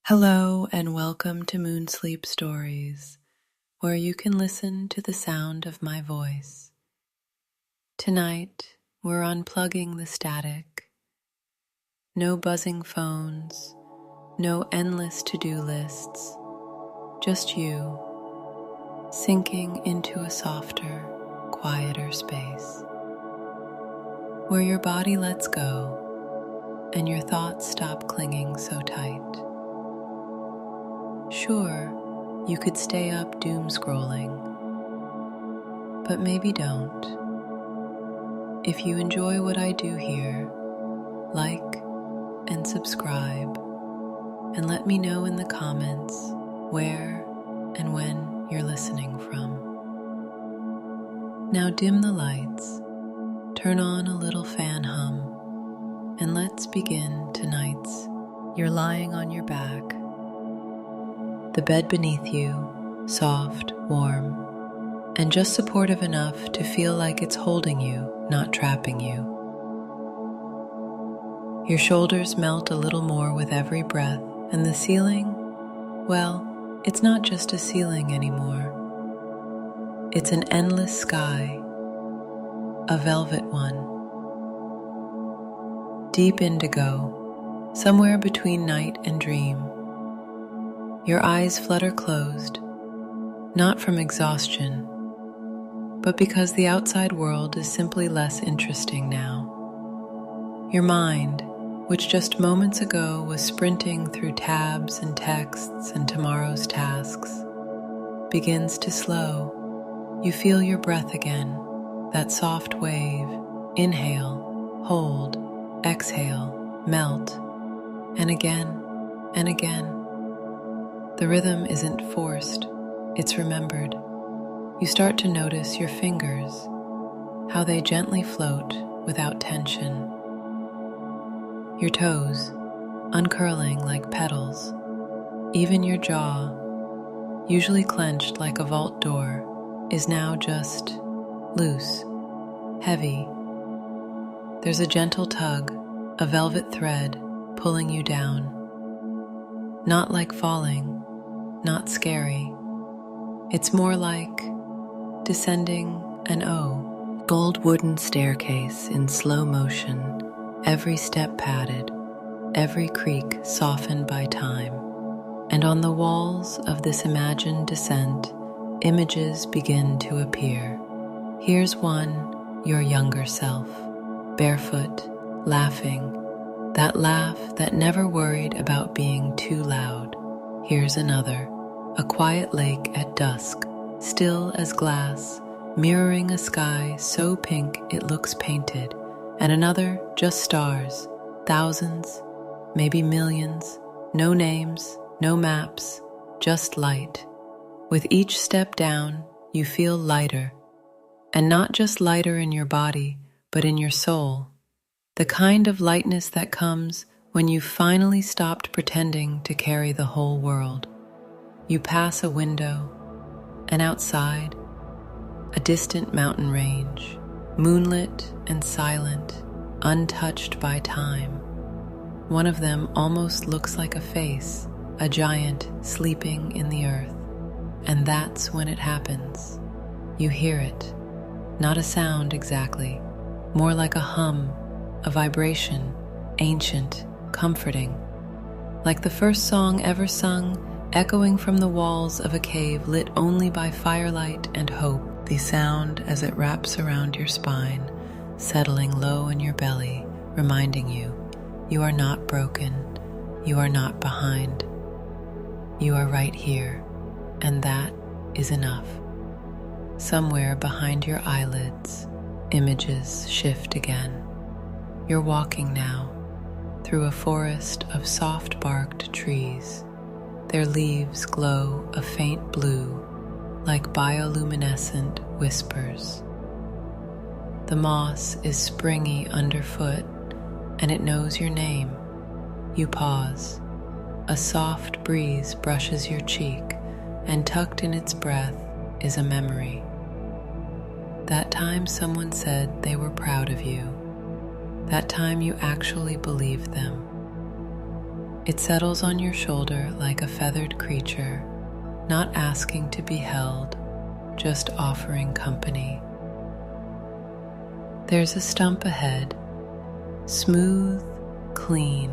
Hello and welcome to Moon Sleep Stories, where you can listen to the sound of my voice. Tonight, we're unplugging the static. No buzzing phones, no endless to-do lists, just you, sinking into a softer, quieter space, where your body lets go and your thoughts stop clinging so tight. Sure, you could stay up doom scrolling, but maybe don't. If you enjoy what I do here, like and subscribe, and let me know in the comments where and when you're listening from. Now dim the lights, turn on a little fan hum, and let's begin tonight's. You're lying on your back, the bed beneath you, soft, warm, and just supportive enough to feel like it's holding you, not trapping you. Your shoulders melt a little more with every breath, and the ceiling, well, it's not just a ceiling anymore. It's an endless sky, a velvet one. Deep indigo, somewhere between night and dream. Your eyes flutter closed, not from exhaustion, but because the outside world is simply less interesting now. Your mind, which just moments ago was sprinting through tabs and texts and tomorrow's tasks, begins to slow. You feel your breath again, that soft wave. Inhale, hold, exhale, melt, and again and again. The rhythm isn't forced, it's remembered. You start to notice your fingers, how they gently float without tension. Your toes, uncurling like petals. Even your jaw, usually clenched like a vault door, is now just loose, heavy. There's a gentle tug, a velvet thread pulling you down. Not like falling, not scary. It's more like descending an gold wooden staircase in slow motion, every step padded, every creak softened by time. And on the walls of this imagined descent, images begin to appear. Here's one, your younger self, barefoot, laughing, that laugh that never worried about being too loud. Here's another, a quiet lake at dusk, still as glass, mirroring a sky so pink it looks painted, and another, just stars, thousands, maybe millions, no names, no maps, just light. With each step down, you feel lighter, and not just lighter in your body, but in your soul, the kind of lightness that comes when you finally stopped pretending to carry the whole world. You pass a window, and outside, a distant mountain range, moonlit and silent, untouched by time. One of them almost looks like a face, a giant sleeping in the earth. And that's when it happens. You hear it, not a sound exactly, more like a hum, a vibration, ancient, comforting, like the first song ever sung, echoing from the walls of a cave lit only by firelight and hope. The sound as it wraps around your spine, settling low in your belly, reminding you, you are not broken, you are not behind, you are right here, and that is enough. Somewhere behind your eyelids, images shift again. You're walking now, through a forest of soft-barked trees. Their leaves glow a faint blue, like bioluminescent whispers. The moss is springy underfoot, and it knows your name. You pause. A soft breeze brushes your cheek, and tucked in its breath is a memory. That time someone said they were proud of you. That time you actually believed them. It settles on your shoulder like a feathered creature, not asking to be held, just offering company. There's a stump ahead, smooth, clean,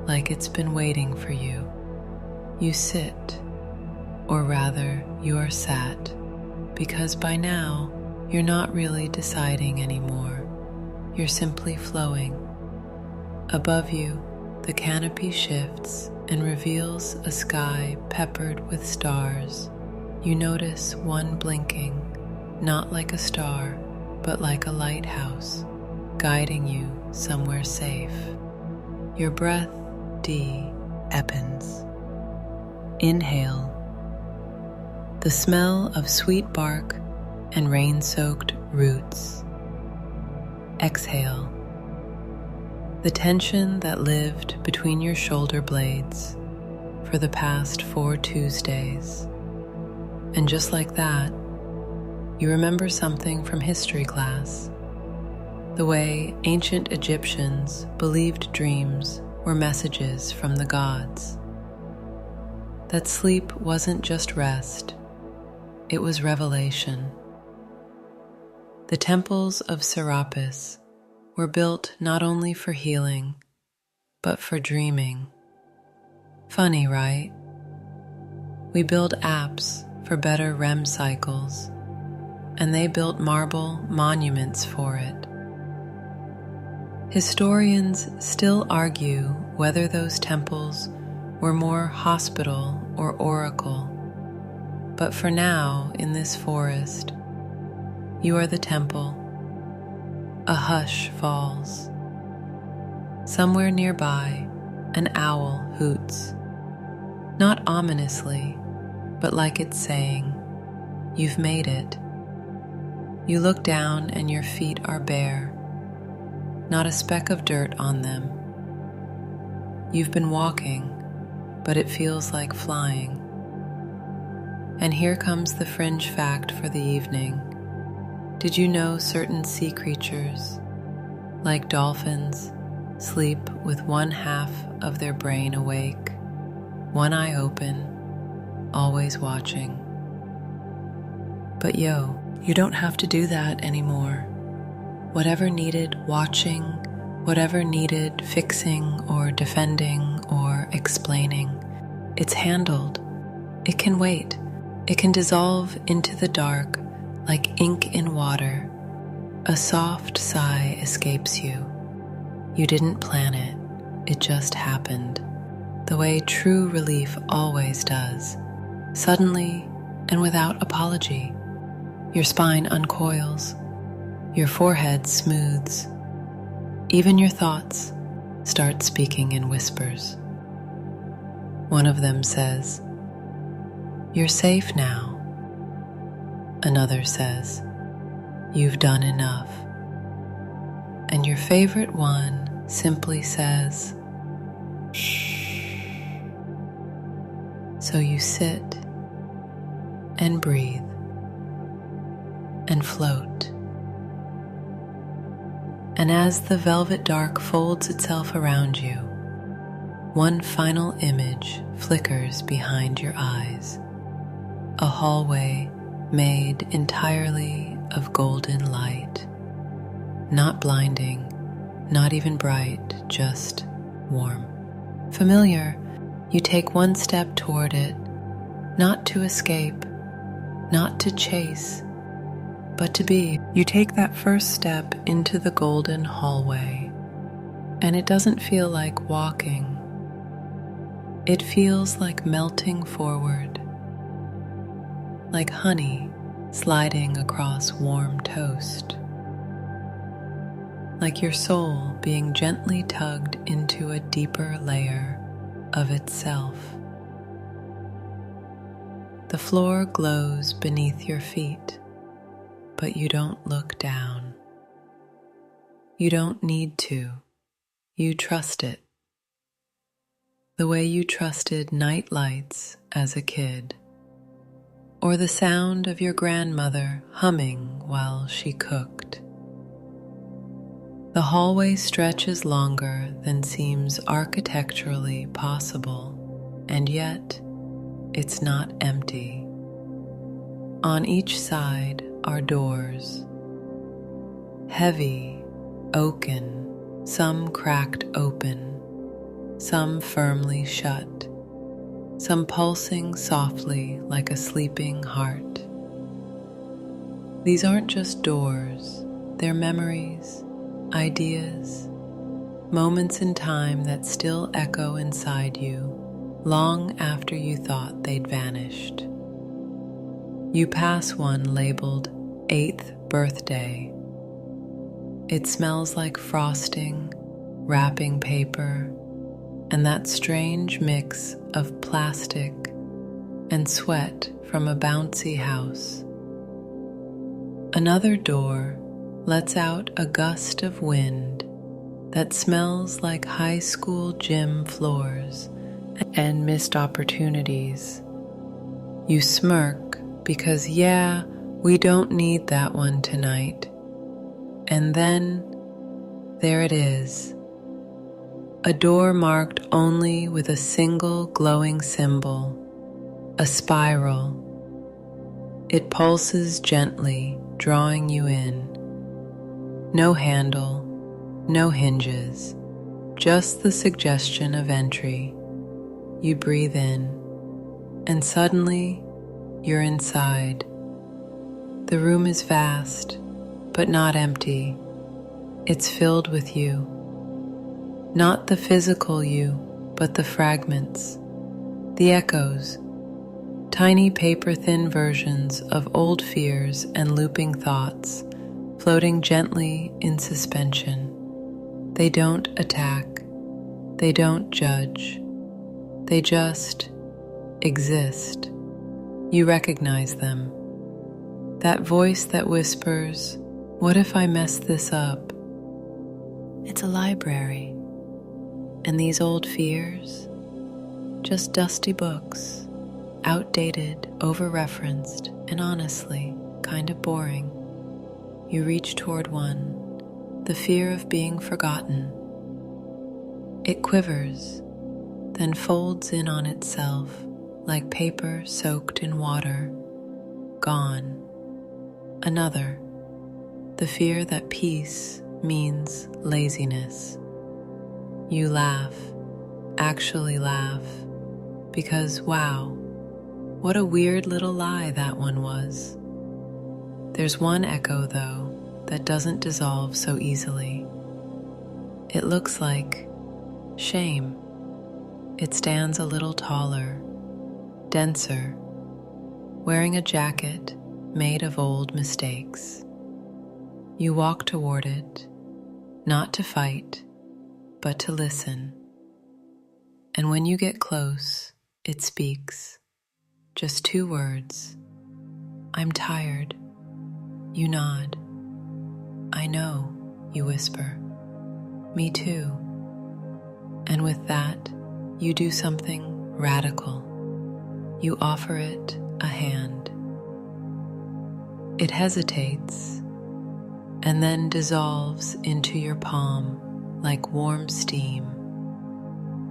like it's been waiting for you. You sit, or rather, you are sat, because by now, you're not really deciding anymore. You're simply flowing. Above you, the canopy shifts and reveals a sky peppered with stars. You notice one blinking, not like a star, but like a lighthouse, guiding you somewhere safe. Your breath deepens. Inhale. The smell of sweet bark and rain-soaked roots. Exhale. The tension that lived between your shoulder blades for the past 4 Tuesdays. And just like that, you remember something from history class. The way ancient Egyptians believed dreams were messages from the gods. That sleep wasn't just rest, it was revelation. The temples of Serapis were built not only for healing, but for dreaming. Funny, right? We build apps for better REM cycles, and they built marble monuments for it. Historians still argue whether those temples were more hospital or oracle, but for now, in this forest, you are the temple. A hush falls. Somewhere nearby, an owl hoots. Not ominously, but like it's saying, "You've made it." You look down and your feet are bare, not a speck of dirt on them. You've been walking, but it feels like flying. And here comes the fringe fact for the evening. Did you know certain sea creatures, like dolphins, sleep with one half of their brain awake, one eye open, always watching? But you don't have to do that anymore. Whatever needed watching, whatever needed fixing or defending or explaining, it's handled. It can wait. It can dissolve into the dark like ink in water. A soft sigh escapes you. You didn't plan it. It just happened. The way true relief always does. Suddenly and without apology. Your spine uncoils. Your forehead smooths. Even your thoughts start speaking in whispers. One of them says, "You're safe now." Another says, "You've done enough." And your favorite one simply says, "Shh." So you sit and breathe and float. And as the velvet dark folds itself around you, one final image flickers behind your eyes. A hallway made entirely of golden light. Not blinding, not even bright, just warm. Familiar, you take one step toward it, not to escape, not to chase, but to be. You take that first step into the golden hallway, and it doesn't feel like walking. It feels like melting forward, like honey sliding across warm toast, like your soul being gently tugged into a deeper layer of itself. The floor glows beneath your feet, but you don't look down. You don't need to. You trust it. The way you trusted night lights as a kid, or the sound of your grandmother humming while she cooked. The hallway stretches longer than seems architecturally possible, and yet it's not empty. On each side are doors, heavy, oaken, some cracked open, some firmly shut, some pulsing softly like a sleeping heart. These aren't just doors, they're memories, ideas, moments in time that still echo inside you long after you thought they'd vanished. You pass one labeled 8th birthday. It smells like frosting, wrapping paper, and that strange mix of plastic and sweat from a bouncy house. Another door lets out a gust of wind that smells like high school gym floors and missed opportunities. You smirk because, yeah, we don't need that one tonight. And then there it is, a door marked only with a single glowing symbol, a spiral. It pulses gently, drawing you in. No handle, no hinges, just the suggestion of entry. You breathe in, and suddenly you're inside. The room is vast, but not empty. It's filled with you. Not the physical you, but the fragments, the echoes, tiny paper-thin versions of old fears and looping thoughts floating gently in suspension. They don't attack. They don't judge. They just exist. You recognize them. That voice that whispers, "What if I mess this up?" It's a library. And these old fears? Just dusty books, outdated, over-referenced, and honestly, kind of boring. You reach toward one, the fear of being forgotten. It quivers, then folds in on itself like paper soaked in water. Gone. Another, the fear that peace means laziness. You laugh, actually laugh, because wow, what a weird little lie that one was. There's one echo, though, that doesn't dissolve so easily. It looks like shame. It stands a little taller, denser, wearing a jacket made of old mistakes. You walk toward it, not to fight, but to listen. And when you get close, it speaks. Just 2 words. "I'm tired." You nod. "I know," you whisper. "Me too." And with that, you do something radical. You offer it a hand. It hesitates and then dissolves into your palm like warm steam.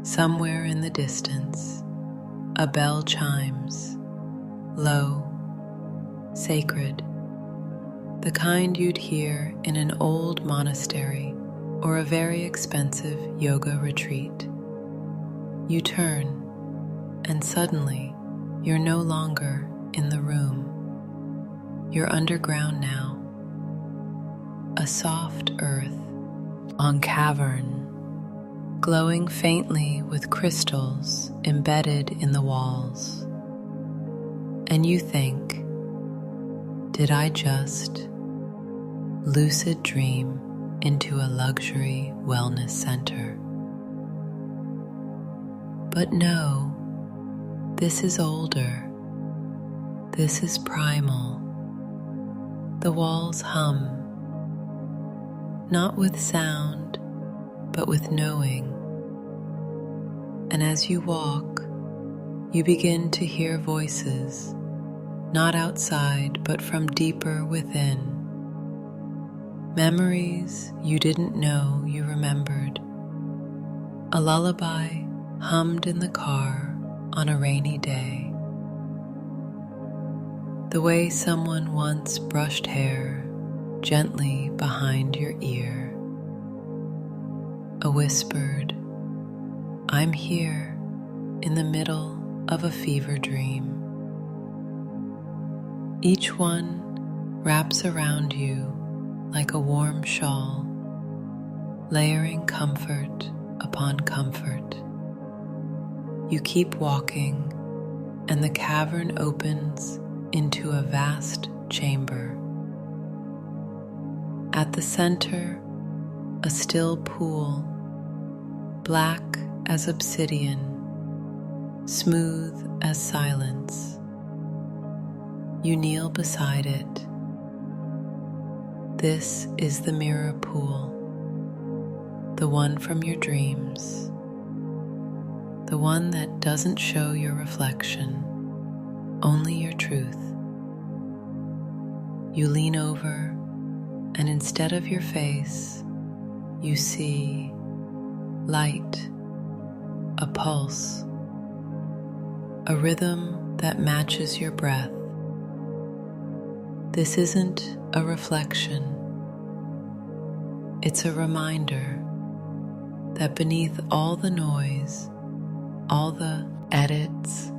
Somewhere in the distance, a bell chimes, low, sacred, the kind you'd hear in an old monastery or a very expensive yoga retreat. You turn, and suddenly you're no longer in the room. You're underground now, a soft earth on cavern, glowing faintly with crystals embedded in the walls. And you think, did I just lucid dream into a luxury wellness center? But no, this is older. This is primal. The walls hum, not with sound, but with knowing. And as you walk, you begin to hear voices, not outside, but from deeper within. memories you didn't know you remembered, a lullaby hummed in the car on a rainy day, the way someone once brushed hair gently behind your ear, a whispered, "I'm here," in the middle of a fever dream. Each one wraps around you like a warm shawl, layering comfort upon comfort. You keep walking, and the cavern opens into a vast chamber. At the center, a still pool, black as obsidian, smooth as silence. You kneel beside it. This is the mirror pool, the one from your dreams, the one that doesn't show your reflection, only your truth. You lean over, and instead of your face, you see light, a pulse, a rhythm that matches your breath. This isn't a reflection. It's a reminder that beneath all the noise, all the edits,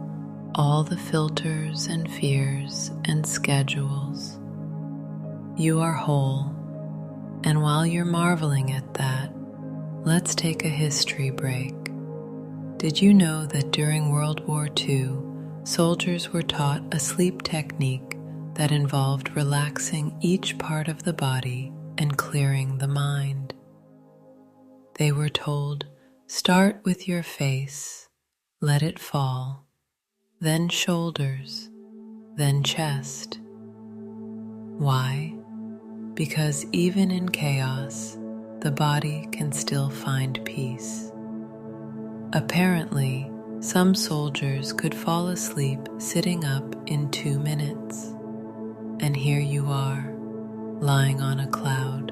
all the filters and fears and schedules, you are whole. And while you're marveling at that, let's take a history break. Did you know that during World War II, soldiers were taught a sleep technique that involved relaxing each part of the body and clearing the mind? They were told, start with your face, let it fall, then shoulders, then chest. Why? Because even in chaos, the body can still find peace. Apparently, some soldiers could fall asleep sitting up in 2 minutes. And here you are, lying on a cloud,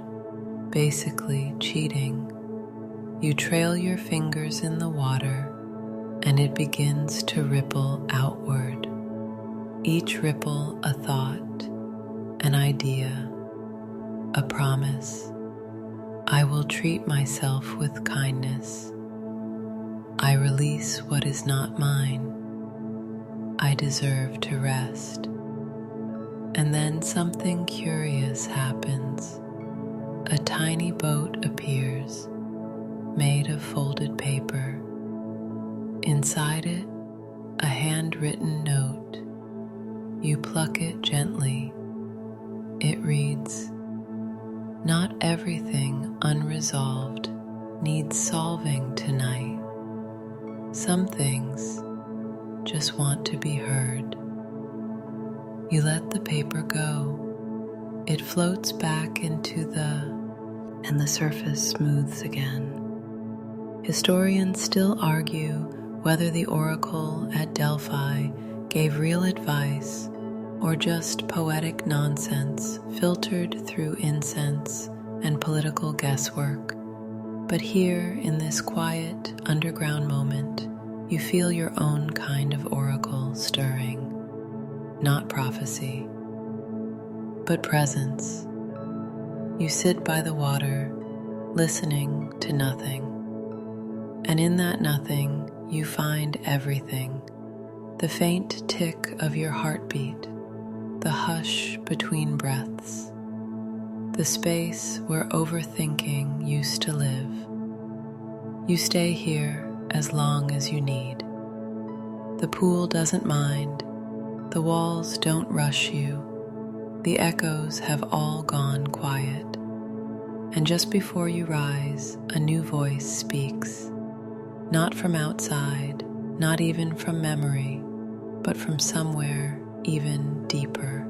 basically cheating. You trail your fingers in the water, and it begins to ripple outward. Each ripple a thought, an idea, a promise. I will treat myself with kindness. I release what is not mine. I deserve to rest. And then something curious happens. A tiny boat appears, made of folded paper. Inside it, a handwritten note. You pluck it gently. It reads, "Not everything unresolved needs solving tonight. Some things just want to be heard." You let the paper go. It floats back into and the surface smooths again. Historians still argue whether the oracle at Delphi gave real advice or just poetic nonsense filtered through incense and political guesswork. But here, in this quiet, underground moment, you feel your own kind of oracle stirring. Not prophecy, but presence. You sit by the water, listening to nothing. And in that nothing, you find everything. The faint tick of your heartbeat, the hush between breaths, the space where overthinking used to live. You stay here as long as you need. The pool doesn't mind. The walls don't rush you. The echoes have all gone quiet. And just before you rise, a new voice speaks. Not from outside, not even from memory, but from somewhere even deeper.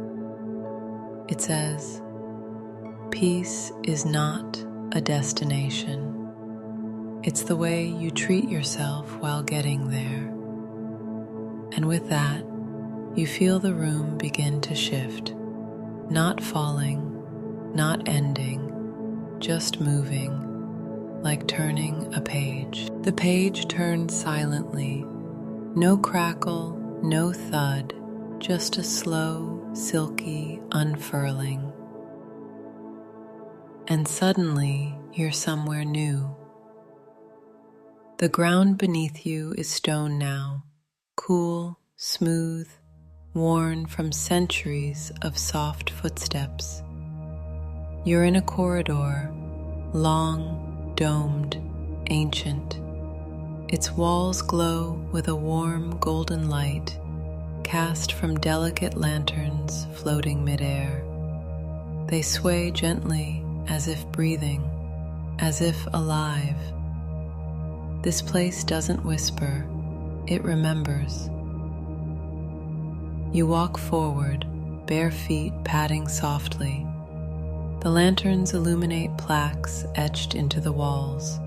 It says, "Peace is not a destination. It's the way you treat yourself while getting there." And with that, you feel the room begin to shift, not falling, not ending, just moving, like turning a page. The page turns silently, no crackle, no thud, just a slow, silky unfurling. And suddenly, you're somewhere new. The ground beneath you is stone now, cool, smooth, worn from centuries of soft footsteps. You're in a corridor, long, domed, ancient. Its walls glow with a warm golden light cast from delicate lanterns floating midair. They sway gently as if breathing, as if alive. This place doesn't whisper, it remembers. You walk forward, bare feet padding softly. The lanterns illuminate plaques etched into the walls.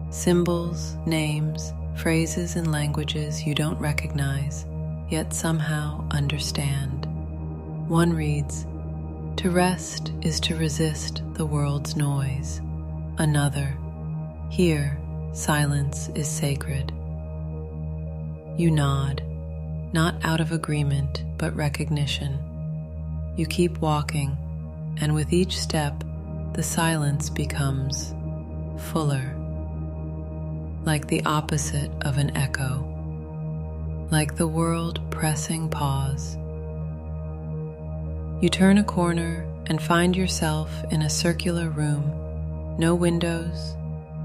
Symbols, names, phrases in languages you don't recognize, yet somehow understand. One reads, "To rest is to resist the world's noise." Another, "Here, silence is sacred." You nod, not out of agreement, but recognition. You keep walking, and with each step, the silence becomes fuller, like the opposite of an echo, like the world pressing pause. You turn a corner and find yourself in a circular room, no windows,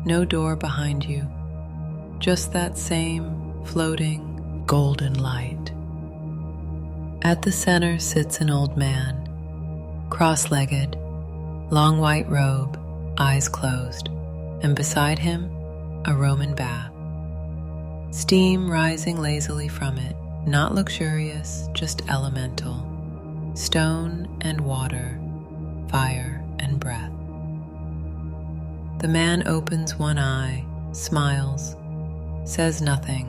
no door behind you, just that same floating golden light. At the center sits an old man, cross-legged, long white robe, eyes closed, and beside him, a Roman bath. Steam rising lazily from it, not luxurious, just elemental. Stone and water, fire and breath. The man opens one eye, smiles, says nothing,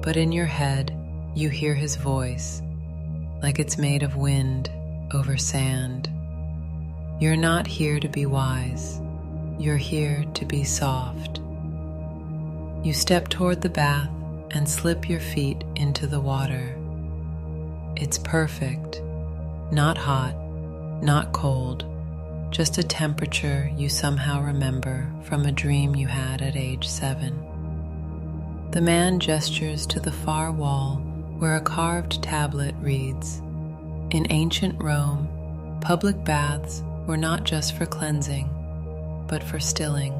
but in your head you hear his voice, like it's made of wind over sand. You're not here to be wise, you're here to be soft. You step toward the bath and slip your feet into the water. It's perfect, not hot, not cold, just a temperature you somehow remember from a dream you had at age 7. The man gestures to the far wall where a carved tablet reads, "In ancient Rome, public baths were not just for cleansing, but for stilling.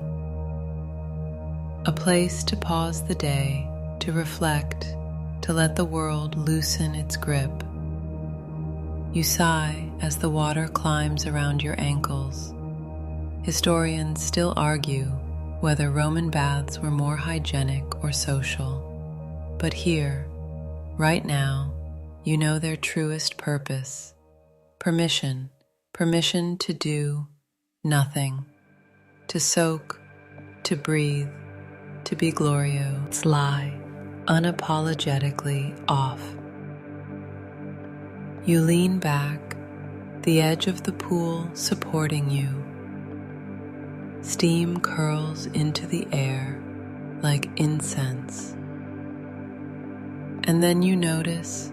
A place to pause the day, to reflect, to let the world loosen its grip." You sigh as the water climbs around your ankles. Historians still argue whether Roman baths were more hygienic or social. But here, right now, you know their truest purpose. Permission to do nothing, to soak, to breathe, to be glorious, lie unapologetically off. You lean back, the edge of the pool supporting you. Steam curls into the air like incense. And then you notice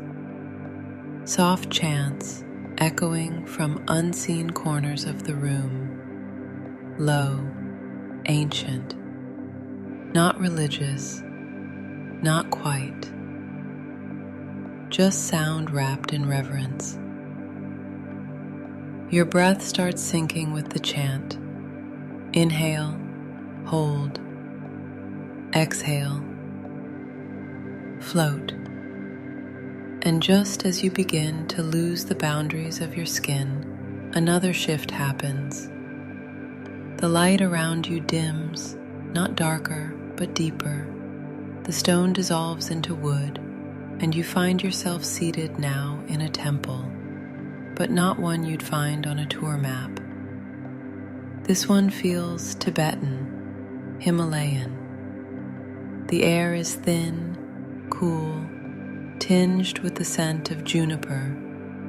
soft chants echoing from unseen corners of the room, low, ancient, not religious, not quite, just sound wrapped in reverence. Your breath starts syncing with the chant. Inhale, hold, exhale, float. And just as you begin to lose the boundaries of your skin, another shift happens. The light around you dims, not darker, but deeper. The stone dissolves into wood, and you find yourself seated now in a temple, but not one you'd find on a tour map. This one feels Tibetan, Himalayan. The air is thin, cool, tinged with the scent of juniper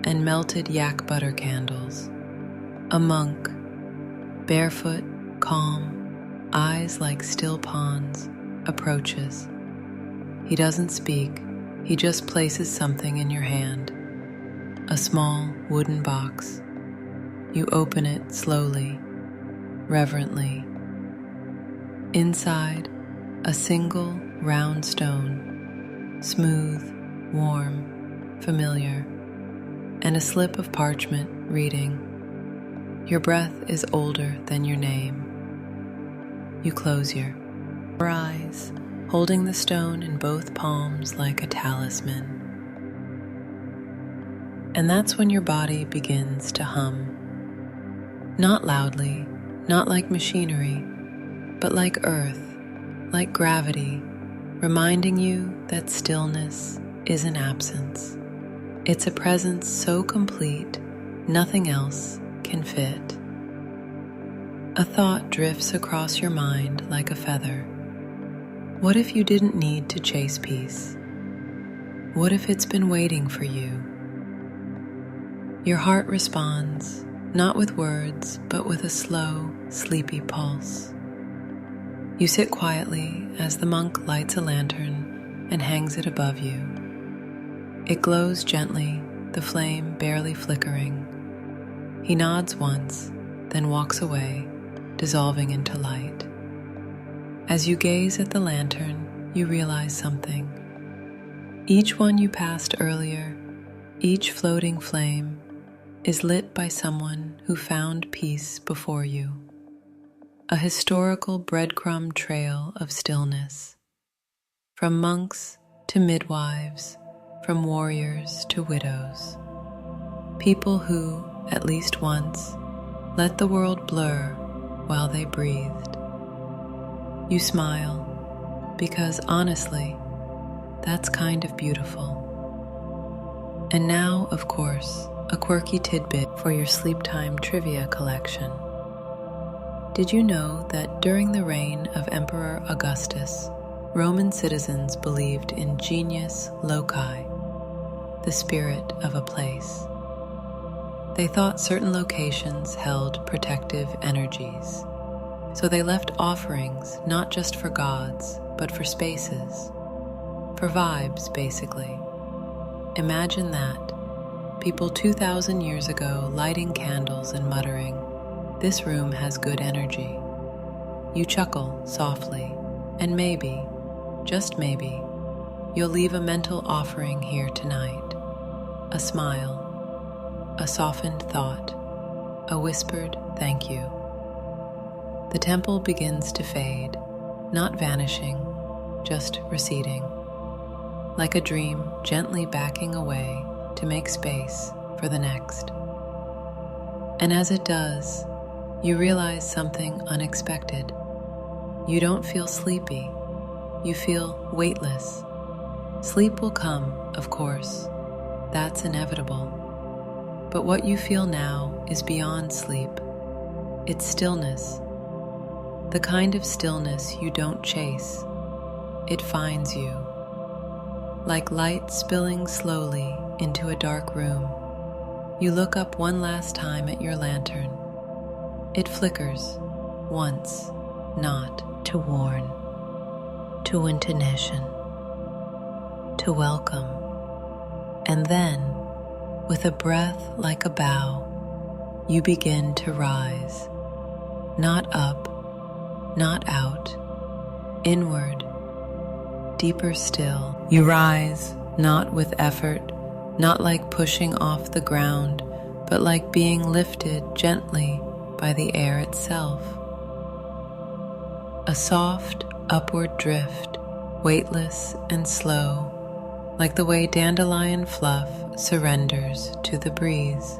and melted yak butter candles. A monk, barefoot, calm, eyes like still ponds, approaches. He doesn't speak, he just places something in your hand, a small wooden box. You open it slowly, reverently. Inside, a single round stone, smooth, warm, familiar, and a slip of parchment reading, "Your breath is older than your name." You close your eyes, holding the stone in both palms like a talisman. And that's when your body begins to hum. Not loudly, not like machinery, but like earth, like gravity, reminding you that stillness is an absence. It's a presence so complete, nothing else can fit. A thought drifts across your mind like a feather. What if you didn't need to chase peace? What if it's been waiting for you? Your heart responds, not with words, but with a slow, sleepy pulse. You sit quietly as the monk lights a lantern and hangs it above you. It glows gently, the flame barely flickering. He nods once, then walks away, dissolving into light. As you gaze at the lantern, you realize something. Each one you passed earlier, each floating flame, is lit by someone who found peace before you. A historical breadcrumb trail of stillness. From monks to midwives, from warriors to widows. People who, at least once, let the world blur while they breathed. You smile, because honestly, that's kind of beautiful. And now, of course, a quirky tidbit for your sleep time trivia collection. Did you know that during the reign of Emperor Augustus, Roman citizens believed in genius loci, the spirit of a place? They thought certain locations held protective energies, so they left offerings not just for gods, but for spaces, for vibes, basically. Imagine that. People 2,000 years ago lighting candles and muttering, "This room has good energy." You chuckle softly, and maybe, just maybe, you'll leave a mental offering here tonight. A smile, a softened thought, a whispered thank you. The temple begins to fade, not vanishing, just receding, like a dream gently backing away to make space for the next. And as it does, you realize something unexpected. You don't feel sleepy. You feel weightless. Sleep will come, of course. That's inevitable. But what you feel now is beyond sleep. It's stillness. The kind of stillness you don't chase. It finds you. Like light spilling slowly into a dark room, you look up one last time at your lantern. It flickers, once, not to warn, to intonation, to welcome. And then, with a breath like a bow, you begin to rise. Not up, not out, inward, deeper still. You rise, not with effort, not like pushing off the ground, but like being lifted gently by the air itself. A soft, upward drift, weightless and slow, like the way dandelion fluff surrenders to the breeze.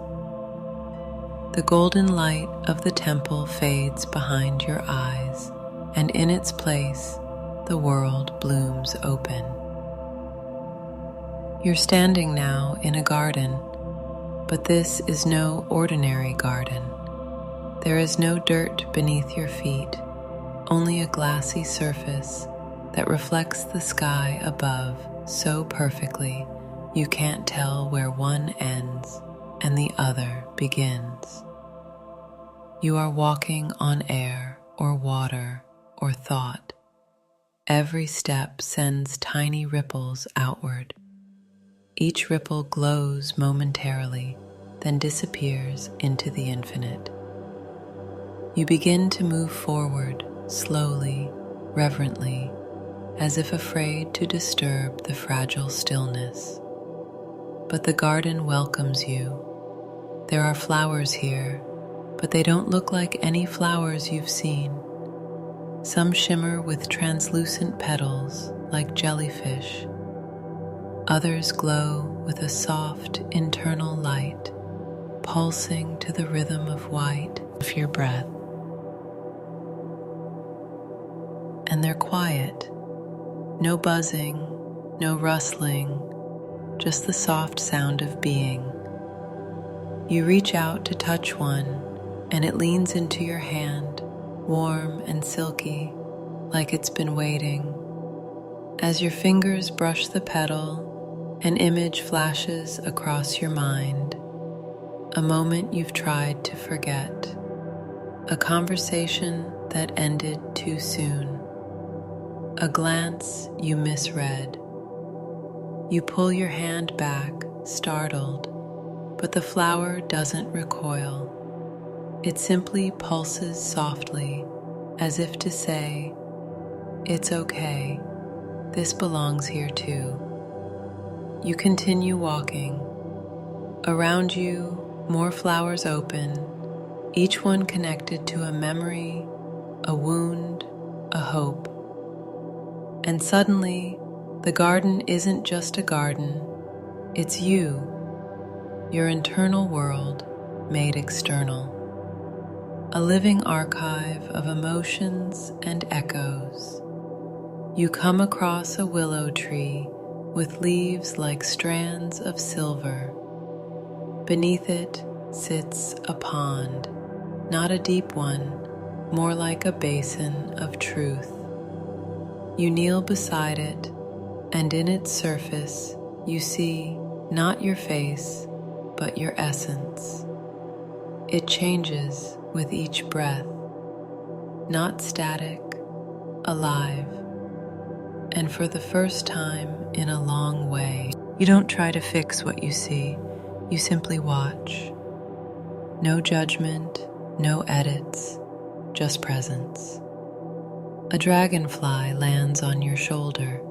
The golden light of the temple fades behind your eyes, and in its place, the world blooms open. You're standing now in a garden, but this is no ordinary garden. There is no dirt beneath your feet, only a glassy surface that reflects the sky above so perfectly you can't tell where one ends and the other begins. You are walking on air or water or thought. Every step sends tiny ripples outward. Each ripple glows momentarily, then disappears into the infinite. You begin to move forward, slowly, reverently, as if afraid to disturb the fragile stillness. But the garden welcomes you. There are flowers here, but they don't look like any flowers you've seen. Some shimmer with translucent petals like jellyfish. Others glow with a soft internal light, pulsing to the rhythm of white of your breath. And they're quiet. No buzzing, no rustling, just the soft sound of being. You reach out to touch one, and it leans into your hand, warm and silky, like it's been waiting. As your fingers brush the petal, an image flashes across your mind, a moment you've tried to forget, a conversation that ended too soon, a glance you misread. You pull your hand back, startled, but the flower doesn't recoil. It simply pulses softly, as if to say, "It's okay, this belongs here too." You continue walking. Around you, more flowers open, each one connected to a memory, a wound, a hope. And suddenly, the garden isn't just a garden, it's you, your internal world made external. A living archive of emotions and echoes. You come across a willow tree with leaves like strands of silver. Beneath it sits a pond, not a deep one, more like a basin of truth. You kneel beside it, and in its surface you see not your face, but your essence. It changes with each breath, not static, alive. And for the first time in a long way, you don't try to fix what you see, you simply watch. No judgment, no edits, just presence. A dragonfly lands on your shoulder.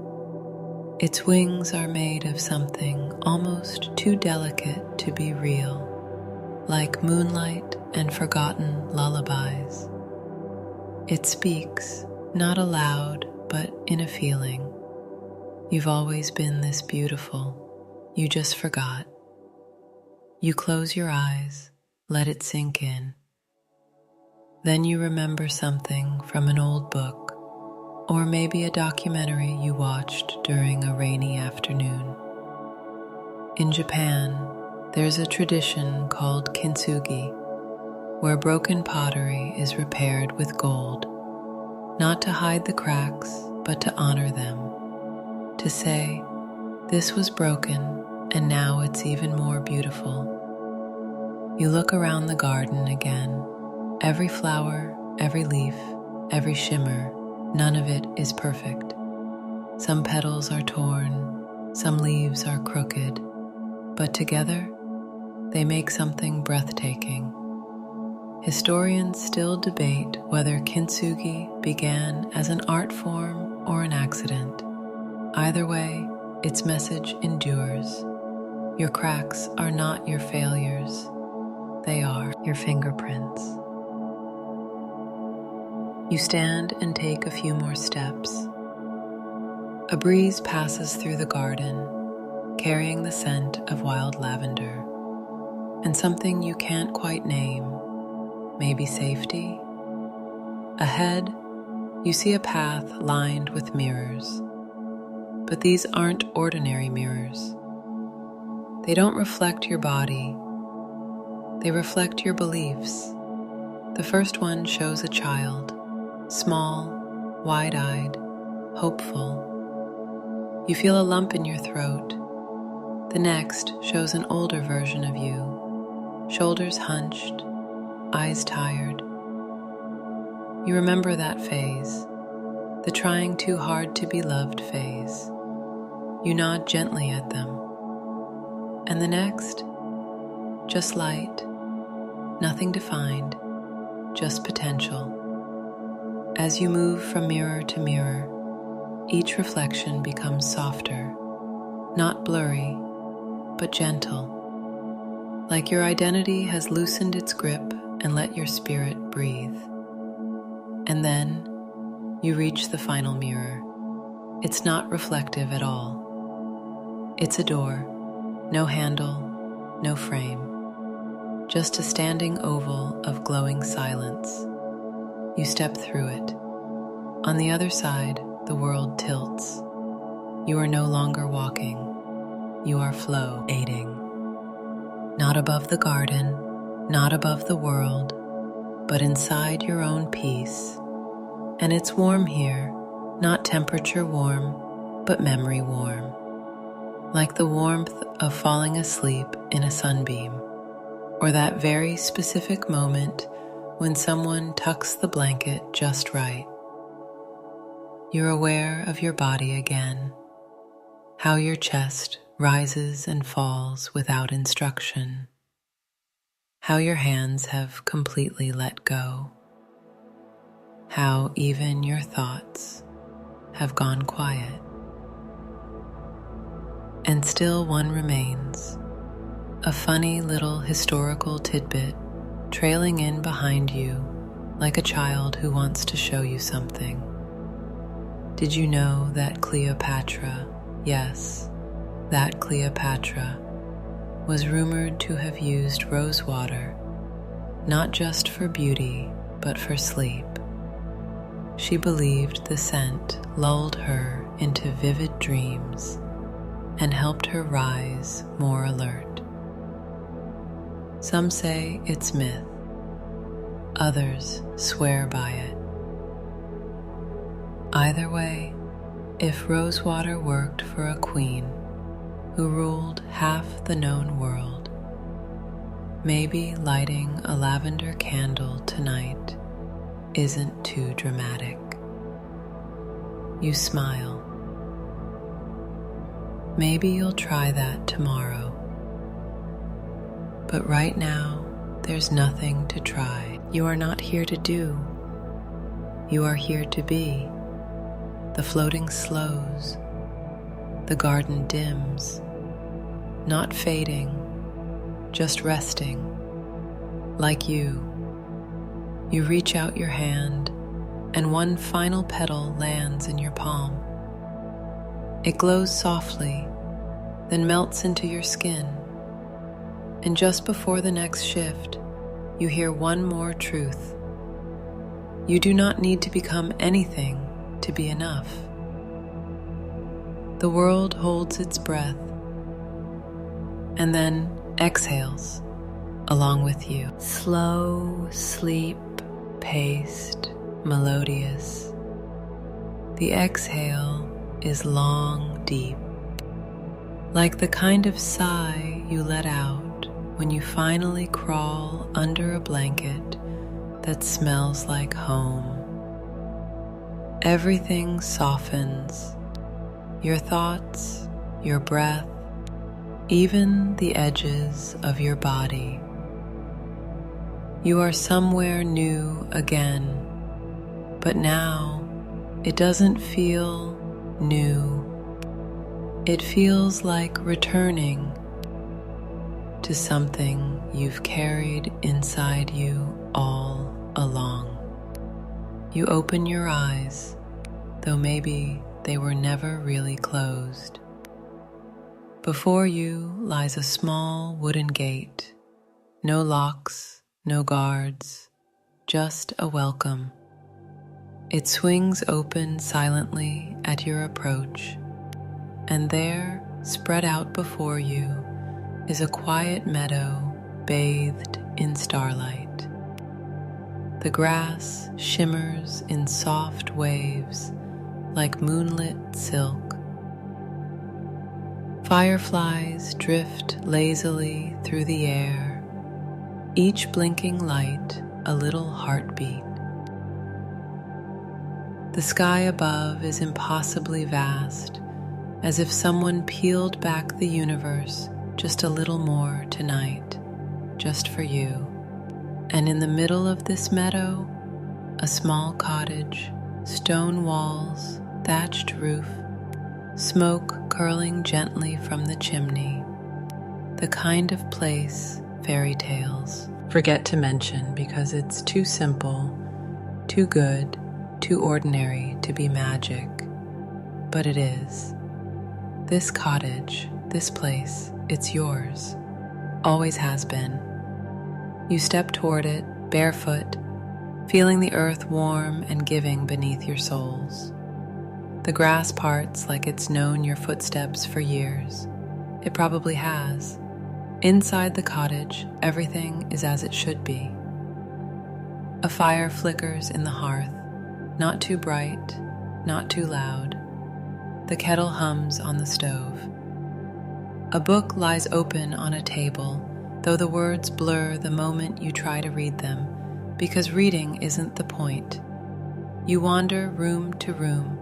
Its wings are made of something almost too delicate to be real, like moonlight and forgotten lullabies. It speaks, not aloud, but in a feeling. You've always been this beautiful. You just forgot. You close your eyes, let it sink in. Then you remember something from an old book, or maybe a documentary you watched during a rainy afternoon. In Japan, there's a tradition called kintsugi, where broken pottery is repaired with gold, not to hide the cracks, but to honor them, to say, "This was broken, and now it's even more beautiful." You look around the garden again. Every flower, every leaf, every shimmer, none of it is perfect. Some petals are torn, some leaves are crooked, but together, they make something breathtaking. Historians still debate whether kintsugi began as an art form or an accident. Either way, its message endures. Your cracks are not your failures. They are your fingerprints. You stand and take a few more steps. A breeze passes through the garden, carrying the scent of wild lavender, and something you can't quite name, maybe safety. Ahead, you see a path lined with mirrors, but these aren't ordinary mirrors. They don't reflect your body, they reflect your beliefs. The first one shows a child, small, wide-eyed, hopeful. You feel a lump in your throat. The next shows an older version of you, shoulders hunched, eyes tired. You remember that phase, the trying too hard to be loved phase. You nod gently at them. And the next, just light, nothing defined, just potential. As you move from mirror to mirror, each reflection becomes softer, not blurry, but gentle. Like your identity has loosened its grip and let your spirit breathe. And then you reach the final mirror. It's not reflective at all. It's a door, no handle, no frame, just a standing oval of glowing silence. You step through it. On the other side, the world tilts. You are no longer walking. You are floating. Not above the garden, not above the world, but inside your own peace. And it's warm here, not temperature warm, but memory warm. Like the warmth of falling asleep in a sunbeam, or that very specific moment when someone tucks the blanket just right. You're aware of your body again, how your chest rises and falls without instruction, how your hands have completely let go, how even your thoughts have gone quiet. And still one remains, a funny little historical tidbit trailing in behind you like a child who wants to show you something. Did you know that Cleopatra, yes, that Cleopatra, was rumored to have used rose water, not just for beauty, but for sleep? She believed the scent lulled her into vivid dreams and helped her rise more alert. Some say it's myth, others swear by it. Either way, if rosewater worked for a queen who ruled half the known world, maybe lighting a lavender candle tonight isn't too dramatic. You smile. Maybe you'll try that tomorrow. But right now, there's nothing to try. You are not here to do. You are here to be. The floating slows. The garden dims. Not fading, just resting. Like you reach out your hand, and one final petal lands in your palm. It glows softly, then melts into your skin. And just before the next shift, you hear one more truth. You do not need to become anything to be enough. The world holds its breath and then exhales along with you. Slow, sleep-paced, melodious. The exhale is long, deep, like the kind of sigh you let out when you finally crawl under a blanket that smells like home. Everything softens, your thoughts, your breath, even the edges of your body. You are somewhere new again, but now it doesn't feel new. It feels like returning to something you've carried inside you all along. You open your eyes, though maybe they were never really closed. Before you lies a small wooden gate, no locks, no guards, just a welcome. It swings open silently at your approach, and there, spread out before you, is a quiet meadow bathed in starlight. The grass shimmers in soft waves like moonlit silk. Fireflies drift lazily through the air, each blinking light a little heartbeat. The sky above is impossibly vast, as if someone peeled back the universe just a little more tonight, just for you. And in the middle of this meadow, a small cottage, stone walls, thatched roof, smoke curling gently from the chimney, the kind of place fairy tales forget to mention because it's too simple, too good, too ordinary to be magic. But it is. This cottage, this place, it's yours. Always has been. You step toward it, barefoot, feeling the earth warm and giving beneath your soles. The grass parts like it's known your footsteps for years. It probably has. Inside the cottage, everything is as it should be. A fire flickers in the hearth, not too bright, not too loud. The kettle hums on the stove. A book lies open on a table, though the words blur the moment you try to read them, because reading isn't the point. You wander room to room,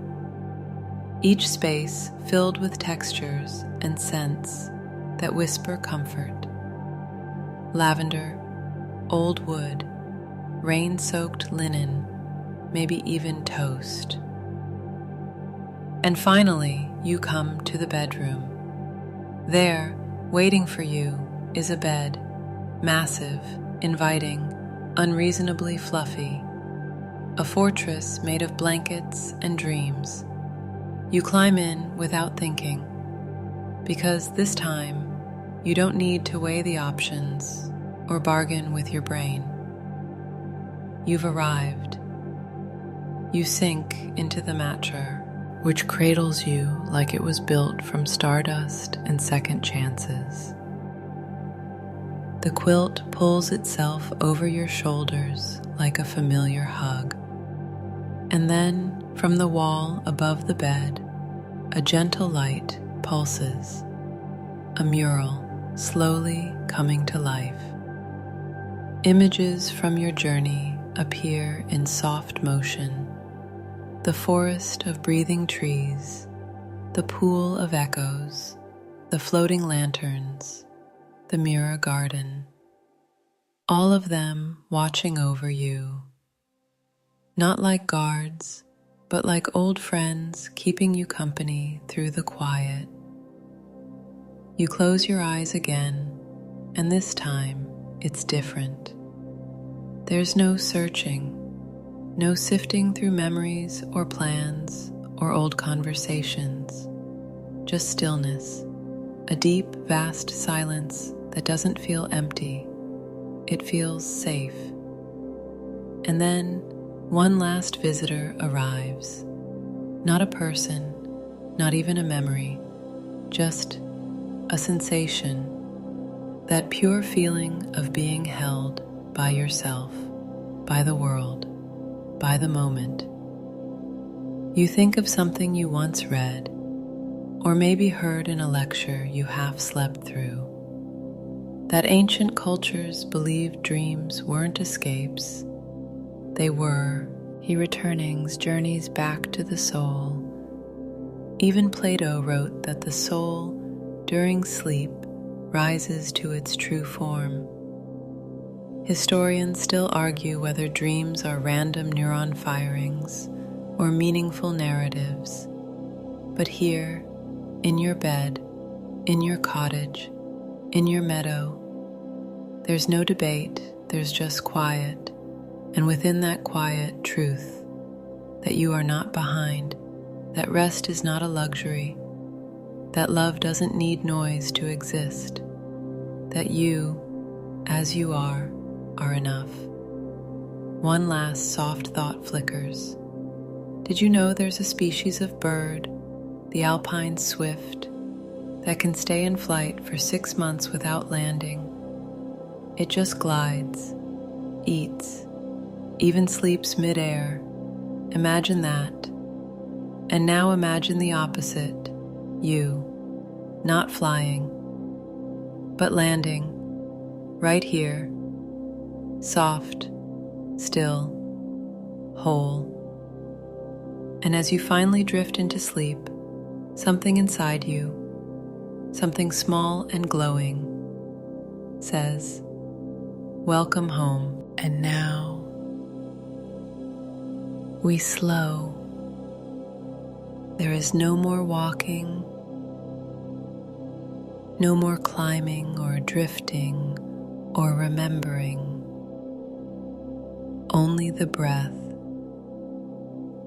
each space filled with textures and scents that whisper comfort. Lavender, old wood, rain-soaked linen, maybe even toast. And finally, you come to the bedroom. There, waiting for you, is a bed, massive, inviting, unreasonably fluffy, a fortress made of blankets and dreams. You climb in without thinking, because this time, you don't need to weigh the options or bargain with your brain. You've arrived. You sink into the mattress, which cradles you like it was built from stardust and second chances. The quilt pulls itself over your shoulders like a familiar hug. And then, from the wall above the bed, a gentle light pulses, a mural slowly coming to life. Images from your journey appear in soft motion. The forest of breathing trees, the pool of echoes, the floating lanterns, the mirror garden, all of them watching over you. Not like guards, but like old friends keeping you company through the quiet. You close your eyes again, and this time it's different. There's no searching, no sifting through memories or plans or old conversations, just stillness, a deep, vast silence that doesn't feel empty. It feels safe. And then one last visitor arrives. Not a person, not even a memory, just a sensation, that pure feeling of being held by yourself, by the world, by the moment. You think of something you once read, or maybe heard in a lecture you half slept through, that ancient cultures believed dreams weren't escapes. They were returnings, journeys back to the soul. Even Plato wrote that the soul, during sleep, rises to its true form. Historians still argue whether dreams are random neuron firings or meaningful narratives. But here, in your bed, in your cottage, in your meadow, there's no debate, there's just quiet, and within that quiet, truth, that you are not behind, that rest is not a luxury, that love doesn't need noise to exist, that you, as you are enough. One last soft thought flickers. Did you know there's a species of bird, the alpine swift, that can stay in flight for 6 months without landing? It just glides, eats, even sleeps mid-air. Imagine that. And now imagine the opposite. You, not flying, but landing, right here, soft, still, whole. And as you finally drift into sleep, something inside you, something small and glowing, says, "Welcome home." And now we slow. There is no more walking, no more climbing or drifting or remembering. Only the breath,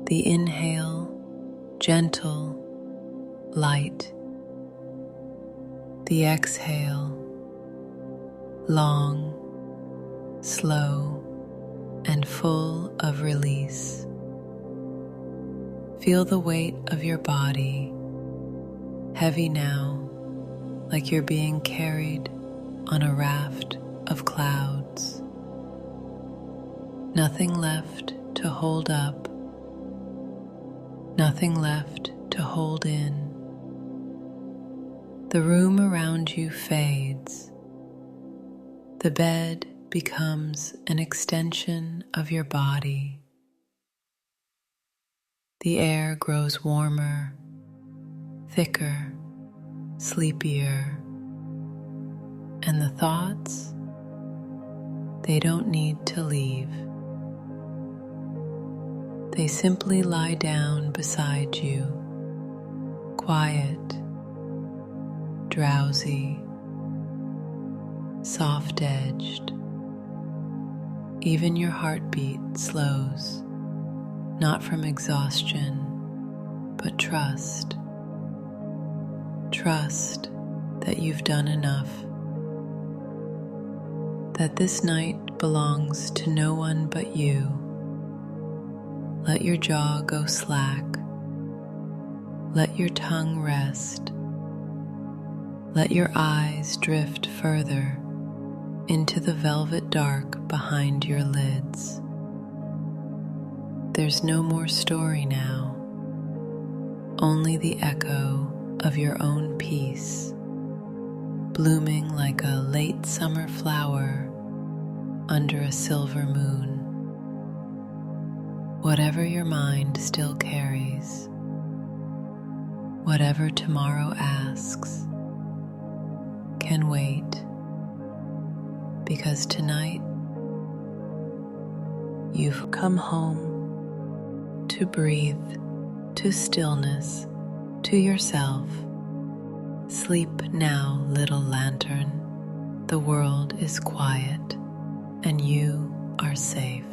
the inhale, gentle, light, the exhale, long, slow, and full of release. Feel the weight of your body, heavy now, like you're being carried on a raft of clouds. Nothing left to hold up, nothing left to hold in. The room around you fades. The bed becomes an extension of your body. The air grows warmer, thicker, sleepier, and the thoughts, they don't need to leave. They simply lie down beside you, quiet, drowsy, soft-edged. Even your heartbeat slows, not from exhaustion, but trust. Trust that you've done enough, that this night belongs to no one but you. Let your jaw go slack. Let your tongue rest. Let your eyes drift further into the velvet dark behind your lids. There's no more story now, only the echo of your own peace, blooming like a late summer flower under a silver moon. Whatever your mind still carries, whatever tomorrow asks, can wait, because tonight you've come home to breathe, to stillness, to yourself. Sleep now, little lantern. The world is quiet, and you are safe.